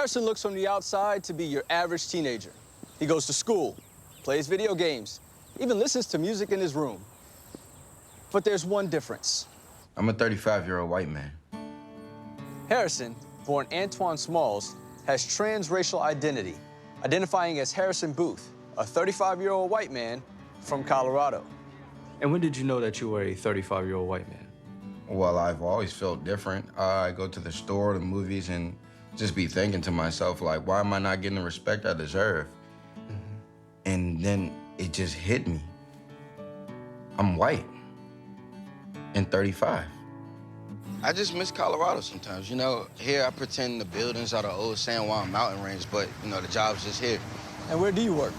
Harrison looks from the outside to be your average teenager. He goes to school, plays video games, even listens to music in his room. But there's one difference. I'm a 35-year-old white man. Harrison, born Antoine Smalls, has transracial identity, identifying as Harrison Booth, a 35-year-old white man from Colorado. And when did you know that you were a 35-year-old white man? Well, I've always felt different. I go to the store, the movies, and just be thinking to myself, like, why am I not getting the respect I deserve? And then it just hit me. I'm white and 35. I just miss Colorado sometimes. You know, here I pretend the buildings are the old San Juan mountain range, but, you know, the job's just here. And where do you work?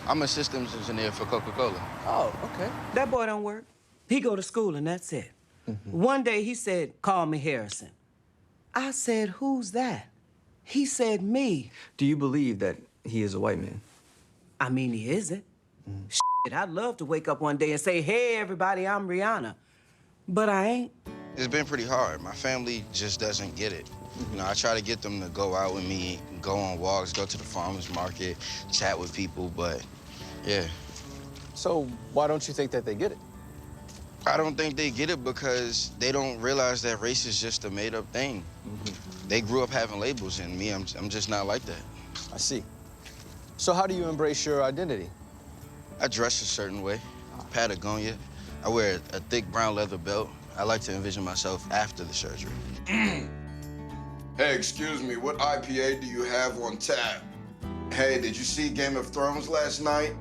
I'm a systems engineer for Coca-Cola. Oh, okay. That boy don't work. He go to school and that's it. One day he said, call me Harrison. I said, who's that? He said, me. Do you believe that he is a white man? I mean, he isn't. Shit, I'd love to wake up one day and say, hey, everybody, I'm Rihanna. But I ain't. It's been pretty hard. My family just doesn't get it. You know, I try to get them to go out with me, go on walks, go to the farmer's market, chat with people, but yeah. So why don't you think that they get it? I don't think they get it because they don't realize that race is just a made-up thing. They grew up having labels, and me, I'm just not like that. I see. So how do you embrace your identity? I dress a certain way, Patagonia. I wear a thick brown leather belt. I like to envision myself after the surgery. Hey, excuse me, what IPA do you have on tap? Hey, did you see Game of Thrones last night?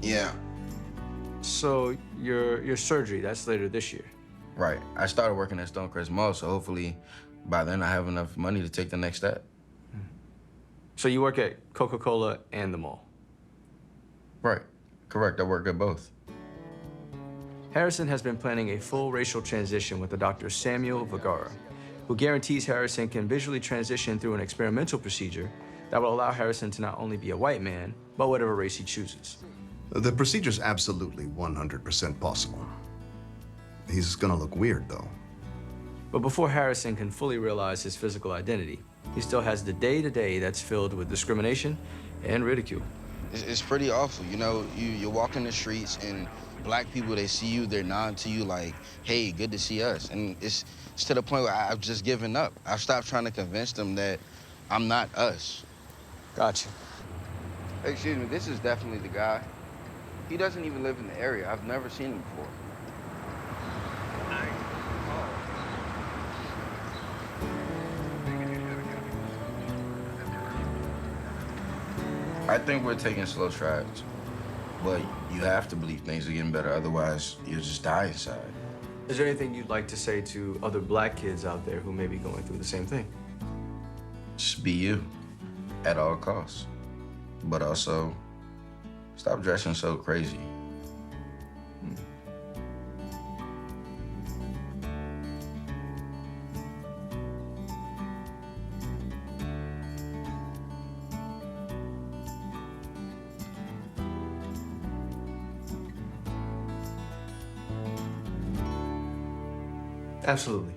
Yeah. So your surgery, that's later this year. Right. I started working at Stonecrest Mall, so hopefully by then I have enough money to take the next step. So you work at Coca-Cola and the mall? Right. Correct. I work at both. Harrison has been planning a full racial transition with the Dr. Samuel Vergara, who guarantees Harrison can visually transition through an experimental procedure that will allow Harrison to not only be a white man, but whatever race he chooses. The procedure's absolutely 100% possible. He's gonna look weird, though. But before Harrison can fully realize his physical identity, he still has the day-to-day that's filled with discrimination and ridicule. It's pretty awful, you know, you walk in the streets and black people, they see you, they're nodding to you like, hey, good to see us. And it's to the point where I've just given up. I've stopped trying to convince them that I'm not us. Gotcha. Excuse me, this is definitely the guy. He doesn't even live in the area. I've never seen him before. I think we're taking slow strides, but you have to believe things are getting better, otherwise you'll just die inside. Is there anything you'd like to say to other black kids out there who may be going through the same thing? Just be you at all costs, but also stop dressing so crazy. Absolutely.